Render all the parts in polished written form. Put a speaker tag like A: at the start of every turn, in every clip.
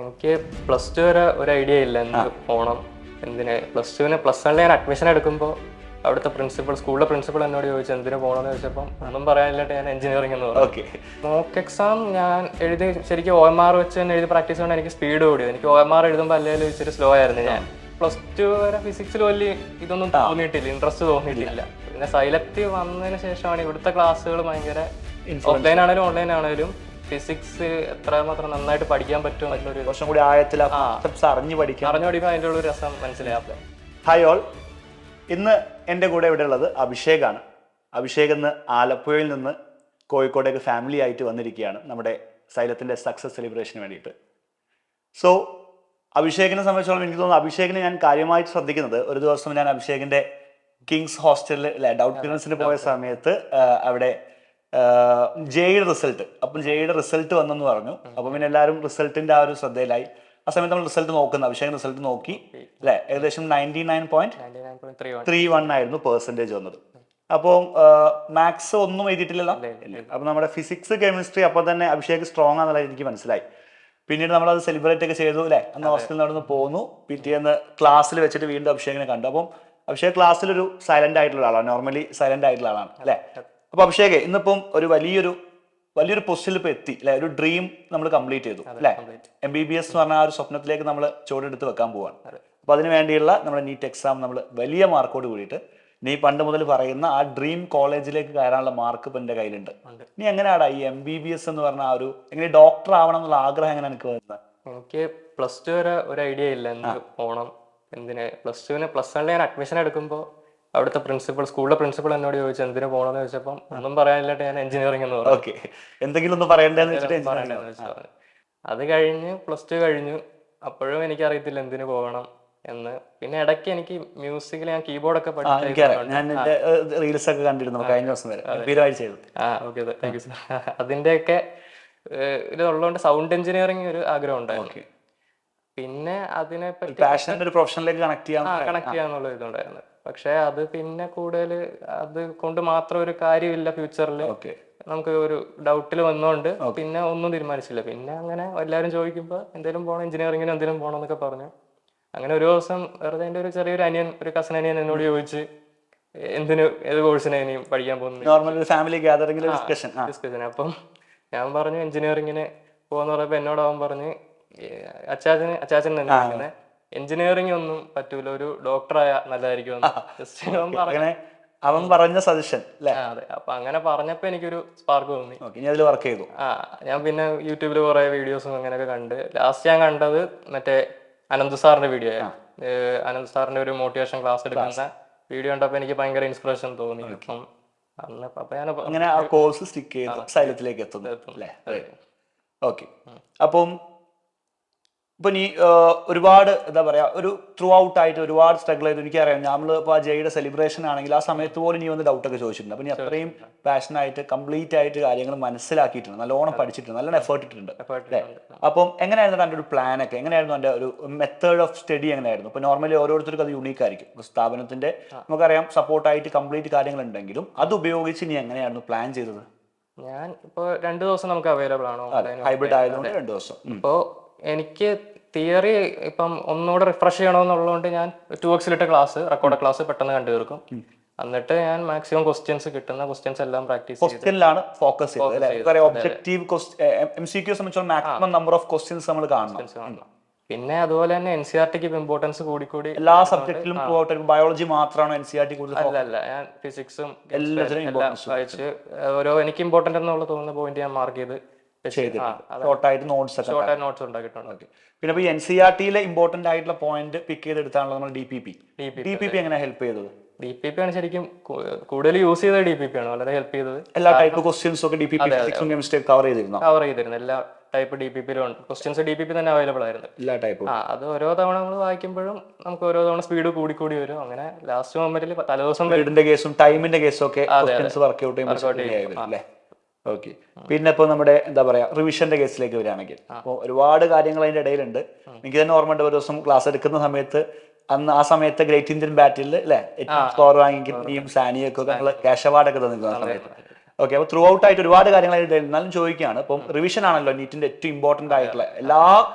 A: എനിക്ക് plus two വരെ ഒരു ഐഡിയ ഇല്ല എന്ത് പോകണം എന്തിന്. പ്ലസ് വണ്ണിൽ ഞാൻ അഡ്മിഷൻ എടുക്കുമ്പോൾ അവിടുത്തെ സ്കൂളിലെ പ്രിൻസിപ്പൾ എന്നോട് ചോദിച്ചു എന്തിനു പോകണമെന്ന് ചോദിച്ചപ്പോൾ ഒന്നും പറയാനില്ലായിട്ട് ഞാൻ എഞ്ചിനീയറിംഗ് എന്ന് പറഞ്ഞു. മോക്ക് എക്സാം ഞാൻ എഴുതി ശരിക്കും OMR വെച്ച് തന്നെ എഴുതി പ്രാക്ടീസ് കൊണ്ട് എനിക്ക് സ്പീഡ് കൂടിയത്. എനിക്ക് OMR എഴുതുമ്പോൾ അല്ലെങ്കിൽ ഇച്ചിരി സ്ലോ ആയിരുന്നു. ഞാൻ പ്ലസ് ടു വരെ ഫിസിക്സിൽ വലിയ ഇതൊന്നും തോന്നിയിട്ടില്ല, ഇൻട്രസ്റ്റ് തോന്നിയിട്ടില്ല. പിന്നെ സൈലക്ട് വന്നതിന് ശേഷമാണ് ഇവിടുത്തെ ക്ലാസ്സുകൾ ഭയങ്കര ഓഫ്ലൈൻ ആണെങ്കിലും ഓൺലൈൻ ആണെങ്കിലും ഫിസിക്സ് എത്രമാത്രം നന്നായിട്ട് പഠിക്കാൻ പറ്റും എന്നൊരു
B: കുറച്ചും കൂടി ആഴത്തിൽ അറിഞ്ഞു പഠിക്കാൻ
A: അതിൻ്റെ ഉള്ള ഒരു രസം മനസ്സിലാക്കാം.
B: ഹായ് ഓൾ, ഇന്ന് എൻ്റെ കൂടെ ഇവിടെ ഉള്ളത് അഭിഷേകാണ്. അഭിഷേക് ഇന്ന് ആലപ്പുഴയിൽ നിന്ന് കോഴിക്കോടേക്ക് ഫാമിലി ആയിട്ട് വന്നിരിക്കുകയാണ് നമ്മുടെ സൈലത്തിൻ്റെ സക്സസ് സെലിബ്രേഷന് വേണ്ടിയിട്ട്. സോ അഭിഷേകിനെ സംബന്ധിച്ചോളം എനിക്ക് തോന്നുന്നു അഭിഷേകിനെ ഞാൻ കാര്യമായിട്ട് ശ്രദ്ധിക്കുന്നത്, ഒരു ദിവസം ഞാൻ അഭിഷേകിൻ്റെ കിങ്സ് ഹോസ്റ്റലിൽ ഡൗട്ട് ക്ലിയറൻസിന് പോയ സമയത്ത് അവിടെ ജെയുടെ റിസൾട്ട്, അപ്പം ജെയുടെ റിസൾട്ട് വന്നെന്ന് പറഞ്ഞു. അപ്പം പിന്നെ എല്ലാവരും റിസൾട്ടിന്റെ ആ ഒരു ശ്രദ്ധയിലായി. ആ സമയത്ത് നമ്മൾ റിസൾട്ട് നോക്കുന്നത്, അഭിഷേക് റിസൾട്ട് നോക്കി അല്ലെ, ഏകദേശം 99.31 ആയിരുന്നു പെർസെൻറ്റേജ് വന്നത്. അപ്പോൾ മാത്സ് ഒന്നും എഴുതിയിട്ടില്ലല്ലോ. അപ്പം നമ്മുടെ ഫിസിക്സ് കെമിസ്ട്രി അപ്പോൾ തന്നെ അഭിഷേക് സ്ട്രോങ് ആണെന്നുള്ള എനിക്ക് മനസ്സിലായി. പിന്നീട് നമ്മളത് സെലിബ്രേറ്റ് ഒക്കെ ചെയ്തു അല്ലെ, അന്ന് ഹോസ്റ്റലിൽ നടന്ന് പോന്നു. പിറ്റേന്ന് ക്ലാസ്സിൽ വെച്ചിട്ട് വീണ്ടും അഭിഷേകിനെ കണ്ടു. അപ്പം അഭിഷേക് ക്ലാസ്സിലൊരു സൈലന്റ് ആയിട്ടുള്ള ആളാണ്, നോർമലി സൈലന്റ് ആയിട്ടുള്ള ആളാണ് അല്ലെ. അപ്പൊ അഭിഷേക് ഇന്നിപ്പം ഒരു വലിയൊരു പൊസിഷനിൽ ഇപ്പൊ എത്തി അല്ലെ, ഒരു ഡ്രീം നമ്മൾ കംപ്ലീറ്റ് ചെയ്തു അല്ലെ. MBBS എന്ന് പറഞ്ഞ ആ ഒരു സ്വപ്നത്തിലേക്ക് നമ്മൾ ചുവടെടുത്ത് വെക്കാൻ പോവാണ്. അപ്പൊ അതിന് വേണ്ടിയുള്ള നമ്മുടെ നീറ്റ് എക്സാം നമ്മൾ വലിയ മാർക്കോട് കൂടിയിട്ട് നീ പണ്ട് മുതൽ പറയുന്ന ആ ഡ്രീം കോളേജിലേക്ക് കയറാനുള്ള മാർക്ക് ഇപ്പൊ എന്റെ കയ്യിലുണ്ട്. നീ എങ്ങനെയാടാ ഈ MBBS എന്ന് പറഞ്ഞ ആ ഒരു എങ്ങനെ ഡോക്ടർ ആവണം എന്നുള്ള ആഗ്രഹം എങ്ങനെ എനിക്ക് വരുന്നത്?
A: എനിക്ക് പ്ലസ് ടു വരെ ഒരു ഐഡിയ ഇല്ല എന്ത് പോകണം എന്തിന്. പ്ലസ് വണ്ണിൽ ഞാൻ അഡ്മിഷൻ എടുക്കുമ്പോൾ അവിടുത്തെ സ്കൂളിലെ പ്രിൻസിപ്പൾ എന്നോട് ചോദിച്ചു എന്തിനു പോകണമെന്ന് ചോദിച്ചപ്പോൾ ഒന്നും പറയാനില്ലായിട്ട് ഞാൻ എഞ്ചിനീയറിംഗ് എന്ന് പറഞ്ഞു.
B: എന്തെങ്കിലും ഒന്നും പറയണ്ടെന്ന് വെച്ചിട്ട്
A: അത് കഴിഞ്ഞ് പ്ലസ് ടു കഴിഞ്ഞു. അപ്പോഴും എനിക്കറിയത്തില്ല എന്തിനു പോകണം എന്ന്. പിന്നെ ഇടയ്ക്ക് എനിക്ക് മ്യൂസിക്കിൽ ഞാൻ കീബോർഡൊക്കെ അതിന്റെയൊക്കെ ഇതുള്ളതുകൊണ്ട് സൗണ്ട് എഞ്ചിനീയറിംഗ് ഒരു ആഗ്രഹം ഉണ്ടായിരുന്നു. പിന്നെ അതിനെപ്പറ്റി
B: കണക്ട്
A: ചെയ്യാന്നുള്ള ഇതുണ്ടായിരുന്നു. പക്ഷെ അത് പിന്നെ കൂടുതൽ അത് കൊണ്ട് മാത്രം ഒരു കാര്യമില്ല ഫ്യൂച്ചറിൽ. നമുക്ക് ഒരു ഡൗട്ടിൽ വന്നോണ്ട് പിന്നെ ഒന്നും തീരുമാനിച്ചില്ല. പിന്നെ അങ്ങനെ എല്ലാവരും ചോദിക്കുമ്പോൾ എന്തെങ്കിലും പോകണം, എഞ്ചിനീയറിംഗിന് എന്തെങ്കിലും പോകണം എന്നൊക്കെ പറഞ്ഞു. അങ്ങനെ ഒരു ദിവസം വെറുതെ എൻ്റെ ഒരു ചെറിയൊരു ഒരു കസിൻ അനിയൻ എന്നോട് ചോദിച്ച് ഏത് കോഴ്സിനെ ഇനിയും പഠിക്കാൻ പോകുന്നു,
B: ഫാമിലി ഗ്യാതറിംഗിൽ ഡിസ്കഷൻ.
A: അപ്പം ഞാൻ പറഞ്ഞു എഞ്ചിനീയറിംഗിന് പോകാന്ന് പറഞ്ഞപ്പോൾ എന്നോട് അവൻ പറഞ്ഞ് അച്ചാച്ചൻ തന്നെ പറയുന്നത് എഞ്ചിനീയറിംഗ് ഒന്നും പറ്റൂല, ഒരു ഡോക്ടറായ നല്ലതായിരിക്കും.
B: അവൻ പറഞ്ഞ സജഷൻ അല്ലേ?
A: അതെ. അപ്പൊ അങ്ങനെ പറഞ്ഞപ്പോ എനിക്കൊരു സ്പാർക്ക് തോന്നി.
B: വർക്ക് ചെയ്തു.
A: ഞാൻ പിന്നെ യൂട്യൂബിൽ കുറെ വീഡിയോസും അങ്ങനെയൊക്കെ കണ്ട് ലാസ്റ്റ് ഞാൻ കണ്ടത് മറ്റേ അനന്ത് സാറിന്റെ വീഡിയോ. അനന്ത് സാറിന്റെ ഒരു മോട്ടിവേഷൻ ക്ലാസ് എടുക്കുന്ന വീഡിയോ കണ്ടപ്പോ എനിക്ക് ഭയങ്കര ഇൻസ്പിറേഷൻ തോന്നി. അപ്പം
B: അങ്ങനെ ആ കോഴ്സ് സ്റ്റിക്ക് ചെയ്ത് സൈലത്തിലേക്ക് എത്തുന്നു. അപ്പം ഇപ്പൊ നീ ഒരുപാട് എന്താ പറയാ ഒരു ത്രൂ ഔട്ട് ആയിട്ട് ഒരുപാട് സ്ട്രഗിൾ ചെയ്തു. എനിക്കറിയാം നമ്മളിപ്പോ ആ ജെയുടെ സെലിബ്രേഷൻ ആണെങ്കിൽ ആ സമയത്ത് പോലും നീ വന്ന് ഡൗട്ട് ഒക്കെ ചോദിച്ചിട്ടുണ്ട്. അപ്പൊ നീ അത്രയും പാഷനായിട്ട് കംപ്ലീറ്റ് ആയിട്ട് കാര്യങ്ങൾ മനസ്സിലാക്കിയിട്ടുണ്ട്, നല്ലോണം പഠിച്ചിട്ടുണ്ട്, നല്ലോണം എഫേർട്ട് ഇട്ടിട്ടുണ്ട് അല്ലേ. അപ്പം എങ്ങനെയായിരുന്നു എൻ്റെ ഒരു പ്ലാൻ ഒക്കെ, എങ്ങനെയായിരുന്നു എൻ്റെ ഒരു മെത്തേഡ് ഓഫ് സ്റ്റഡി എങ്ങനെയായിരുന്നു? ഇപ്പൊ നോർമലി ഓരോരുത്തർക്കും അത് യുണീക്ക് ആയിരിക്കും. സ്ഥാപനത്തിന്റെ നമുക്കറിയാം സപ്പോർട്ടായിട്ട് കംപ്ലീറ്റ് കാര്യങ്ങൾ ഉണ്ടെങ്കിലും അത് ഉപയോഗിച്ച് നീ എങ്ങനെയായിരുന്നു പ്ലാൻ ചെയ്തത്?
A: ഞാൻ ഇപ്പൊ 2 ദിവസം നമുക്ക് അവൈലബിൾ ആണോ,
B: ഹൈബ്രിഡ് ആയതുകൊണ്ട് 2 ദിവസം.
A: ഇപ്പോ എനിക്ക് തിയറി ഇപ്പം ഒന്നുകൂടെ റിഫ്രഷ് ചെയ്യണമെന്നുള്ളതുകൊണ്ട് ഞാൻ 2x ക്ലാസ് റെക്കോർഡ് ക്ലാസ് പെട്ടെന്ന് കണ്ടു തീർക്കും. എന്നിട്ട് ഞാൻ മാക്സിമം കിട്ടുന്ന ക്വസ്റ്റ്യൻസ് എല്ലാം പ്രാക്ടീസ്
B: ക്വസ്റ്റ്യനിലാണ് ഫോക്കസ് ചെയ്തത്. ഒബ്ജക്റ്റീവ് MCQ സംബന്ധിച്ചുള്ള മാക്സിമം നമ്പർ ഓഫ് ക്വസ്റ്റ്യൻസ് നമ്മൾ കാണണം.
A: പിന്നെ അതുപോലെ തന്നെ NCERTക്ക് ഇമ്പോർട്ടൻസ് കൂടി
B: എല്ലാ സബ്ജക്റ്റിലും ബയോളജി മാത്രമാണ് NCERT കൂടുതൽ?
A: അല്ല, ഞാൻ ഫിസിക്സും വായിച്ച് എനിക്ക് ഇമ്പോർട്ടന്റ് എന്നുള്ള തോന്നുന്ന പോയിന്റ് ഞാൻ മാർക്ക് ചെയ്ത്
B: ഷോർട്ടായിട്ട് നോട്ട്സ്
A: ഉണ്ടാക്കിയിട്ടുണ്ട്.
B: പിന്നെ ഇപ്പൊ NCERTയിലെ ഇമ്പോർട്ടന്റ് ആയിട്ടുള്ള പോയിന്റ് പിക്ക് ചെയ്തെടുത്താണല്ലോ നമ്മൾ DPP എങ്ങനെ ഹെൽപ്പ് ചെയ്തത്?
A: DPP ആണ് ശരിക്കും കൂടുതൽ യൂസ് ചെയ്ത DPP ആണ് വളരെ ഹെൽപ്പ് ചെയ്തത്.
B: എല്ലാ ടൈപ്പ് ക്വസ്റ്റ്യൻസും ഒക്കെ DPP കവർ ചെയ്തിരുന്നു.
A: എല്ലാ ടൈപ്പ് DPP ക്വസ്റ്റ്യൻസ് DPP തന്നെ അവൈലബിൾ ആയിരുന്നു, എല്ലാ ടൈപ്പും. അത് ഓരോ തവണ നമ്മൾ വായിക്കുമ്പോഴും നമുക്ക് ഓരോ തവണ സ്പീഡ് കൂടി വരും. അങ്ങനെ ലാസ്റ്റ് മൊമെന്റിൽ തലേദിവസം
B: കേസും ടൈമിന്റെ കേസും ഒക്കെ വർക്ക്ഔട്ട് ചെയ്യുമ്പോൾ. ഓക്കെ. പിന്നെ ഇപ്പൊ നമ്മുടെ എന്താ പറയാ റിവിഷന്റെ കേസിലേക്ക് വരികയാണെങ്കിൽ അപ്പോൾ ഒരുപാട് കാര്യങ്ങൾ അതിന്റെ ഇടയിലുണ്ട്. എനിക്ക് തന്നെ ഓർമ്മയുണ്ട് ഒരു ദിവസം ക്ലാസ് എടുക്കുന്ന സമയത്ത്, അന്ന് ആ സമയത്ത് ഗ്രേറ്റ് ഇന്ത്യൻ ബാറ്റിൽ അല്ലെ ഏറ്റവും സ്കോർ വാങ്ങി നീയും സാനിയൊക്കെ ഞങ്ങൾ ക്യാഷ് അവാർഡൊക്കെ തന്നിരിക്കുന്ന സമയത്ത്. ഓക്കെ. അപ്പോൾ ത്രൂ ഔട്ട് ആയിട്ട് ഒരുപാട് കാര്യങ്ങൾ അതിന്റെ എന്നാലും ചോദിക്കുകയാണ്, ഇപ്പം റിവിഷൻ ആണല്ലോ നീറ്റിന്റെ ഏറ്റവും ഇമ്പോർട്ടന്റ് ആയിട്ടുള്ള എല്ലാ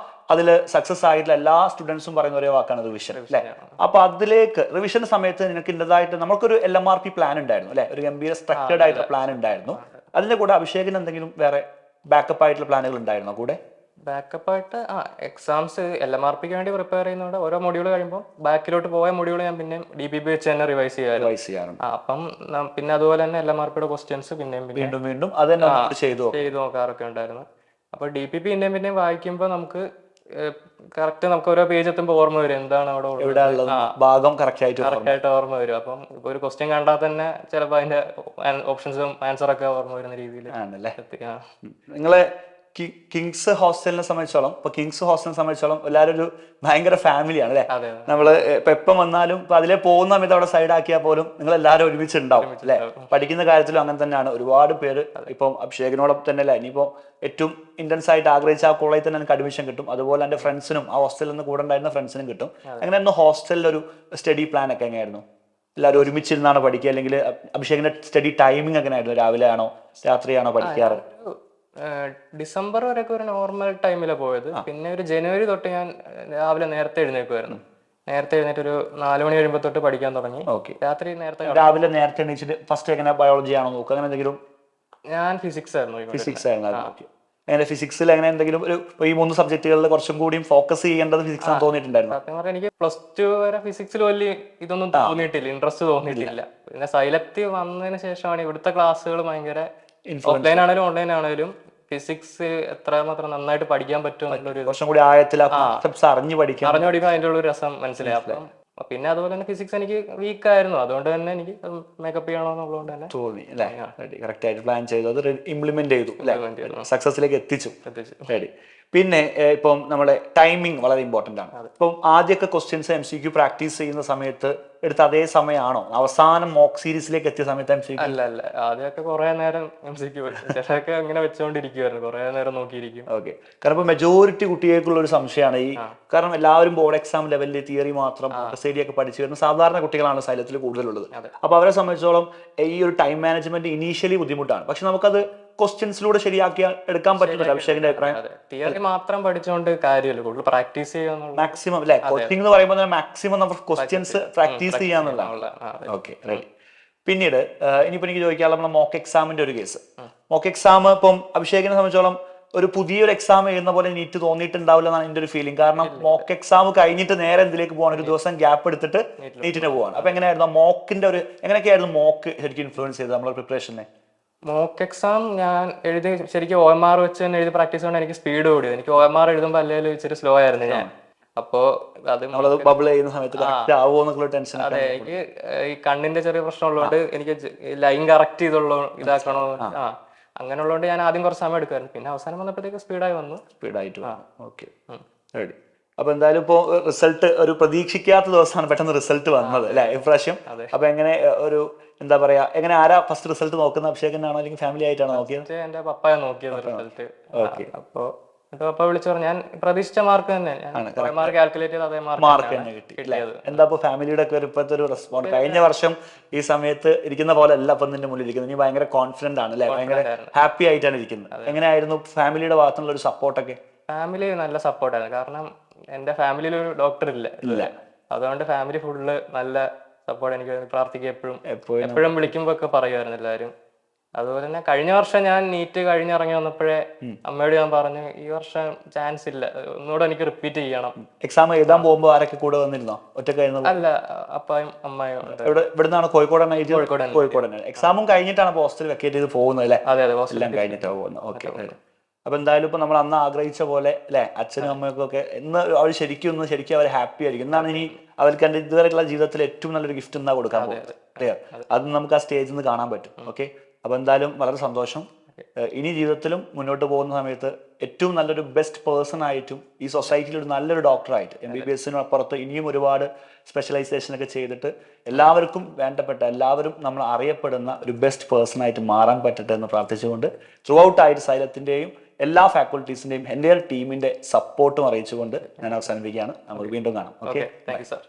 B: അതിൽ സക്സസ് ആയിട്ടുള്ള എല്ലാ സ്റ്റുഡൻസും പറയുന്ന ഒരേ വാക്കാണ് റിവിഷൻ അല്ലെ. അപ്പൊ അതിലേക്ക് റിവിഷന്റെ സമയത്ത് നിനക്ക് ഇന്റേതായിട്ട് നമുക്കൊരു LMRP പ്ലാൻ ഉണ്ടായിരുന്നു അല്ലെ, ഒരു ഗംഭീര സ്ട്രക്ചേർഡ് ആയിട്ടുള്ള പ്ലാൻ ഉണ്ടായിരുന്നു. അതിന്റെ കൂടെ അഭിഷേകിന് എന്തെങ്കിലും വേറെ ബാക്കപ്പ് ആയിട്ടുള്ള പ്ലാനുകൾ ഉണ്ടായിരുന്നോ കൂടെ?
A: ബാക്കപ്പ് ആയിട്ട് എക്സാംസ് LMRPക്ക് വേണ്ടി പ്രിപ്പയർ ചെയ്യുന്നതുകൊണ്ട് ഓരോ മൊഡ്യൂൾ കഴിയുമ്പോൾ ബാക്കിലോട്ട് പോയ മൊഡ്യൂൾ ഞാൻ പിന്നെ DBB വെച്ച് തന്നെ റിവൈസ് ചെയ്യാറുണ്ട്. അപ്പം പിന്നെ അതുപോലെ തന്നെ LMRPയുടെ ക്വസ്റ്റ്യൻസ് പിന്നെയും
B: വീണ്ടും വീണ്ടും അത് തന്നെ ചെയ്തു
A: നോക്കാറൊക്കെ ഉണ്ടായിരുന്നു. അപ്പൊ DPP പിന്നെയും വായിക്കുമ്പോൾ നമുക്ക് കറക്റ്റ് നമുക്ക് ഓരോ പേജ് എത്തുമ്പോൾ ഓർമ്മ വരും എന്താണ് അവിടെ
B: ഭാഗം കറക്റ്റ് ആയിട്ട്
A: ഓർമ്മ വരും. അപ്പം ഇപ്പൊ ഒരു ക്വസ്റ്റ്യൻ കണ്ടാൽ തന്നെ ചിലപ്പോൾ അതിന്റെ ഓപ്ഷൻസും ആൻസറൊക്കെ ഓർമ്മ വരുന്ന രീതിയിൽ
B: ആണല്ലേ. നിങ്ങളെ കിങ്സ് ഹോസ്റ്റലിനെ സംബന്ധിച്ചോളം എല്ലാവരും ഒരു ഭയങ്കര ഫാമിലിയാണ് അല്ലെ. നമ്മള് ഇപ്പൊ എപ്പം വന്നാലും ഇപ്പൊ അതിലെ പോകുന്ന സമയത്ത് അവിടെ സൈഡ് ആക്കിയാൽ പോലും നിങ്ങൾ എല്ലാവരും ഒരുമിച്ചുണ്ടാവും അല്ലെ. പഠിക്കുന്ന കാര്യത്തിലും അങ്ങനെ തന്നെയാണ്. ഒരുപാട് പേര് ഇപ്പം അഭിഷേകിനോടൊപ്പം തന്നെ അല്ലെ, ഇനിയിപ്പോ ഏറ്റവും ഇന്റൻസ് ആയിട്ട് ആഗ്രഹിച്ച ആ കോളേജിൽ തന്നെ എനിക്ക് അഡ്മിഷൻ കിട്ടും. അതുപോലെ എന്റെ ഫ്രണ്ട്സിനും ആ ഹോസ്റ്റലിൽ നിന്ന് കൂടെ ഉണ്ടായിരുന്ന ഫ്രണ്ട്സിനും കിട്ടും. എങ്ങനെയായിരുന്നു ഹോസ്റ്റലിൽ ഒരു സ്റ്റഡി പ്ലാൻ ഒക്കെ എങ്ങനെയായിരുന്നു? എല്ലാവരും ഒരുമിച്ചിരുന്നാണോ പഠിക്കുക, അല്ലെങ്കിൽ അഭിഷേകിന്റെ സ്റ്റഡി ടൈമിംഗ് എങ്ങനെയായിരുന്നു? രാവിലെ ആണോ രാത്രിയാണോ പഠിക്കാറ്?
A: ഡിസംബർ വരെയൊക്കെ ഒരു നോർമൽ ടൈമിലാണ് പോയത്. പിന്നെ ഒരു ജനുവരി തൊട്ട് ഞാൻ രാവിലെ നേരത്തെ എഴുന്നേൽക്കുമായിരുന്നു. നേരത്തെ എഴുന്നേറ്റ് ഒരു 4 മണി കഴിയുമ്പോൾ തൊട്ട് പഠിക്കാൻ തുടങ്ങി. രാത്രി
B: രാവിലെ നേരത്തെ എണീച്ചിട്ട് ഫസ്റ്റ് എങ്ങനെ ബയോളജി ആണോ നോക്കുക, അങ്ങനെ എന്തെങ്കിലും?
A: ഞാൻ ഫിസിക്സ് ആയിരുന്നു.
B: അങ്ങനെ ഫിസിക്സിൽ അങ്ങനെ എന്തെങ്കിലും ഈ 3 സബ്ജക്റ്റുകളിൽ കുറച്ചും കൂടി ഫോക്കസ് ചെയ്യേണ്ടത് ഫിസിക്സ് ആണെന്ന് തോന്നിയിട്ടുണ്ടായിരുന്നു?
A: സത്യം പറഞ്ഞാൽ എനിക്ക് +2 വരെ ഫിസിക്സിൽ വലിയ ഇതൊന്നും തോന്നിയിട്ടില്ല, ഇൻട്രസ്റ്റ് തോന്നിയിട്ടില്ല. പിന്നെ സൈലക്ട് വന്നതിന് ശേഷമാണ് ഇവിടുത്തെ ക്ലാസ്സുകൾ ഭയങ്കര ഓഫ്ലൈൻ ആണെങ്കിലും ഓൺലൈൻ ആണെങ്കിലും ഫിസിക്സ് എത്രമാത്രം നന്നായിട്ട് പഠിക്കാൻ പറ്റും
B: കുറച്ചും കൂടി ആഴത്തിൽ അറിഞ്ഞു പഠിക്കാൻ
A: അതിന്റെ ഉള്ള രസം മനസ്സിലായി. അപ്പം പിന്നെ അതുപോലെ തന്നെ ഫിസിക്സ് എനിക്ക് വീക്ക് ആയിരുന്നു, അതുകൊണ്ട് തന്നെ എനിക്ക് മേക്കപ്പ് ചെയ്യണമെന്നുള്ളതുകൊണ്ട് തന്നെ
B: തോന്നി അല്ലേ. കറക്റ്റ് ആയിട്ട് പ്ലാൻ ചെയ്തു, അത് ഇംപ്ലിമെന്റ് ചെയ്തു, സക്സസിലേക്ക് എത്തിച്ചു. റെഡി. പിന്നെ ഇപ്പം നമ്മുടെ ടൈമിംഗ് വളരെ ഇമ്പോർട്ടന്റ് ആണ്. ഇപ്പം ആദ്യമൊക്കെ ക്വസ്റ്റ്യൻസ് MCQ പ്രാക്ടീസ് ചെയ്യുന്ന സമയത്ത് എടുത്ത അതേ സമയമാണോ അവസാനം മോക്ക് സീരീസിലേക്ക് എത്തിയ സമയത്ത് MCQ?
A: അല്ല, ആദ്യമൊക്കെ കുറെ നേരം MCQ ചിലൊക്കെ അങ്ങനെ വെച്ചോണ്ടിരിക്കുവായിരുന്നു, കുറെ നേരം നോക്കിയിരിക്കും.
B: ഓക്കെ. കാരണം ഇപ്പൊ മെജോറിറ്റി കുട്ടികൾക്കുള്ള ഒരു സംശയമാണ് ഈ, കാരണം എല്ലാവരും ബോർഡ് എക്സാം ലെവലിൽ തിയറി മാത്രം ഒക്കെ പഠിച്ചു വരുന്ന സാധാരണ കുട്ടികളാണ് സൈലത്തിൽ കൂടുതലുള്ളത്. അപ്പൊ അവരെ സംബന്ധിച്ചോളം ഈ ഒരു ടൈം മാനേജ്മെന്റ് ഇനീഷ്യലി ബുദ്ധിമുട്ടാണ്. പക്ഷെ നമുക്കത് ക്വസ്റ്റ്യൻസിലൂടെ ശരിയാക്കി എടുക്കാൻ പറ്റുന്നില്ല. അഭിഷേകിന്റെ അഭിപ്രായം?
A: തിയറി മാത്രം പഠിച്ചുകൊണ്ട് കാര്യമില്ല, കൂടുതൽ പ്രാക്ടീസ് ചെയ്യുക
B: മാക്സിമം അല്ലെ. കോച്ചിങ് എന്ന് പറയുമ്പോൾ മാക്സിമം നമ്മൾ ക്വസ്റ്റ്യൻസ് പ്രാക്ടീസ് ചെയ്യാന്നുള്ളതാണ്. Okay, ready. പിന്നീട് ഇനിയിപ്പോ എനിക്ക് ചോദിക്കാനുള്ള നമ്മുടെ മോക്ക് എക്സാമിന്റെ ഒരു കേസ്. മോക്ക് എക്സാം ഇപ്പം അഭിഷേകിനെ സംബന്ധിച്ചോളം ഒരു പുതിയൊരു എക്സാം എഴുതുന്ന പോലെ നീറ്റ് തോന്നിയിട്ടുണ്ടാവില്ല എന്നാണ് എന്റെ ഒരു ഫീലിംഗ്. കാരണം മോക്ക് എക്സാം കഴിഞ്ഞിട്ട് നേരെ എന്തിലേക്ക് പോവാണ്, ഒരു ദിവസം ഗ്യാപ്പ് എടുത്തിട്ട് നീറ്റിന് പോവാണ്. അപ്പൊ എങ്ങനെയായിരുന്നു മോക്കിന്റെ ഒരു, എങ്ങനെയൊക്കെയായിരുന്നു മോക്ക് ശരിക്കും ഇൻഫ്ലുവൻസ് ചെയ്തത് നമ്മുടെ പ്രിപ്പറേഷനെ?
A: മോക്ക് എക്സാം ഞാൻ എഴുതി ശരിക്കും OMR വെച്ച് തന്നെ എഴുതി പ്രാക്ടീസ് കൊണ്ട് എനിക്ക് സ്പീഡ് കൂടിയത്. എനിക്ക് OMR എഴുതുമ്പോൾ അല്ലെങ്കിൽ ഇച്ചിരി സ്ലോ ആയിരുന്നു ഞാൻ. അപ്പോ അത്
B: ബബിൾ ചെയ്യുന്ന സമയത്ത് ടെൻഷൻ.
A: അതെ, എനിക്ക് ഈ കണ്ണിന്റെ ചെറിയ പ്രശ്നമുള്ളതുകൊണ്ട് എനിക്ക് ലൈൻ കറക്റ്റ് ചെയ്തുള്ളൂ ഇതാക്കണോ അങ്ങനെയുള്ളതുകൊണ്ട് ഞാൻ ആദ്യം കുറച്ച് സമയം എടുക്കുമായിരുന്നു. പിന്നെ അവസാനം വന്നപ്പോഴത്തേക്ക്
B: സ്പീഡായിട്ട്. Okay, ready. അപ്പൊ എന്തായാലും ഇപ്പൊ റിസൾട്ട് ഒരു പ്രതീക്ഷിക്കാത്ത ദിവസമാണ് പെട്ടെന്ന് റിസൾട്ട് വന്നത് അല്ലെ ഇപ്രാവശ്യം. അപ്പൊ എങ്ങനെ ഒരു എന്താ പറയാ, എങ്ങനെ ആരാ ഫസ്റ്റ് റിസൾട്ട് നോക്കുന്ന? അഭിഷേകനാണോ അല്ലെങ്കിൽ ഫാമിലി ആയിട്ടാണോ നോക്കിയത്?
A: എന്റെ പപ്പയെ നോക്കിയത് റിസൾട്ട്. അപ്പൊ എന്റെ പപ്പ വിളിച്ചു പറഞ്ഞു ഞാൻ പ്രതീക്ഷിച്ച മാർക്ക് തന്നെ കാൽക്കുലേറ്റ് ചെയ്ത് അതേ
B: മാർക്ക് തന്നെ കിട്ടി. എന്താ ഇപ്പൊ ഫാമിലിയുടെ ഒക്കെ ഇപ്പോഴത്തെ ഒരു റെസ്പോൺസ്? കഴിഞ്ഞ വർഷം ഈ സമയത്ത് ഇരിക്കുന്ന പോലെ അല്ല ഇപ്പൊ നിന്റെ മുന്നിൽ ഇരിക്കുന്നത്. നീ ഭയങ്കര കോൺഫിഡന്റ് ആണ് അല്ലെ, ഭയങ്കര ഹാപ്പി ആയിട്ടാണ് ഇരിക്കുന്നത്. എങ്ങനെയായിരുന്നു ഫാമിലിയുടെ ഭാഗത്തുള്ള ഒരു സപ്പോർട്ടൊക്കെ?
A: ഫാമിലി നല്ല സപ്പോർട്ടായിരുന്നു. കാരണം എന്റെ ഫാമിലിയിൽ ഒരു ഡോക്ടർ ഇല്ല, അതുകൊണ്ട് ഫാമിലി ഫുള്ള് നല്ല സപ്പോർട്ട്. എനിക്ക് പ്രാർത്ഥിക്കുക എപ്പോഴും വിളിക്കുമ്പോ ഒക്കെ പറയുമായിരുന്നു എല്ലാവരും. അതുപോലെ തന്നെ കഴിഞ്ഞ വർഷം ഞാൻ നീറ്റ് കഴിഞ്ഞിറങ്ങി വന്നപ്പോഴേ അമ്മയോട് ഞാൻ പറഞ്ഞു ഈ വർഷം ചാൻസ് ഇല്ല, ഒന്നുകൂടെ എനിക്ക് റിപ്പീറ്റ് ചെയ്യണം.
B: എക്സാം എഴുതാൻ പോകുമ്പോ ആരൊക്കെ കൂടെ വന്നിരുന്നോ? ഒറ്റക്കായിരുന്നു?
A: അല്ല, അപ്പായും അമ്മയും.
B: ഇവിടുന്നാണ്? കോഴിക്കോടാണ്. എക്സാമും കഴിഞ്ഞിട്ടാണ് ഹോസ്റ്റൽ വെക്കേറ്റ് ചെയ്ത് പോകുന്നത് അല്ലെ?
A: അതെ,
B: എല്ലാം കഴിഞ്ഞിട്ടാണ് പോകുന്നത്. ഓക്കെ. അപ്പൊ എന്തായാലും ഇപ്പൊ നമ്മൾ അന്ന് ആഗ്രഹിച്ച പോലെ അല്ലെ, അച്ഛനും അമ്മയ്ക്കും ഒക്കെ ഇന്ന് അവർ ശരിക്കും അവർ ഹാപ്പി ആയിരിക്കും. എന്നാണ് ഇനി അവർക്ക് എന്റെ ഇതുവരെയുള്ള ജീവിതത്തിൽ ഏറ്റവും നല്ലൊരു ഗിഫ്റ്റ് എന്നാ കൊടുക്കാൻ പോകുന്നത്. ക്ലിയർ? അത് നമുക്ക് ആ സ്റ്റേജിൽ നിന്ന് കാണാൻ പറ്റും. ഓക്കെ. അപ്പൊ എന്തായാലും വളരെ സന്തോഷം. ഇനി ജീവിതത്തിലും മുന്നോട്ട് പോകുന്ന സമയത്ത് ഏറ്റവും നല്ലൊരു ബെസ്റ്റ് പേഴ്സൺ ആയിട്ടും ഈ സൊസൈറ്റിയിൽ ഒരു നല്ലൊരു ഡോക്ടറായിട്ട് MBBS അപ്പുറത്ത് ഇനിയും ഒരുപാട് സ്പെഷ്യലൈസേഷൻ ഒക്കെ ചെയ്തിട്ട് എല്ലാവർക്കും വേണ്ടപ്പെട്ട, എല്ലാവരും നമ്മൾ അറിയപ്പെടുന്ന ഒരു ബെസ്റ്റ് പേഴ്സൺ ആയിട്ട് മാറാൻ പറ്റട്ടെ എന്ന് പ്രാർത്ഥിച്ചുകൊണ്ട് ത്രൂ ഔട്ട് ആയിട്ട് സൈലത്തിന്റെയും എല്ലാ ഫാക്കൽറ്റീസിന്റെയും എൻ്റെ ടീമിന്റെ സപ്പോർട്ടും അറിയിച്ചുകൊണ്ട് ഞാൻ അവസാനിപ്പിക്കുകയാണ്. നമുക്ക് വീണ്ടും കാണാം. Okay,
A: thank you sir.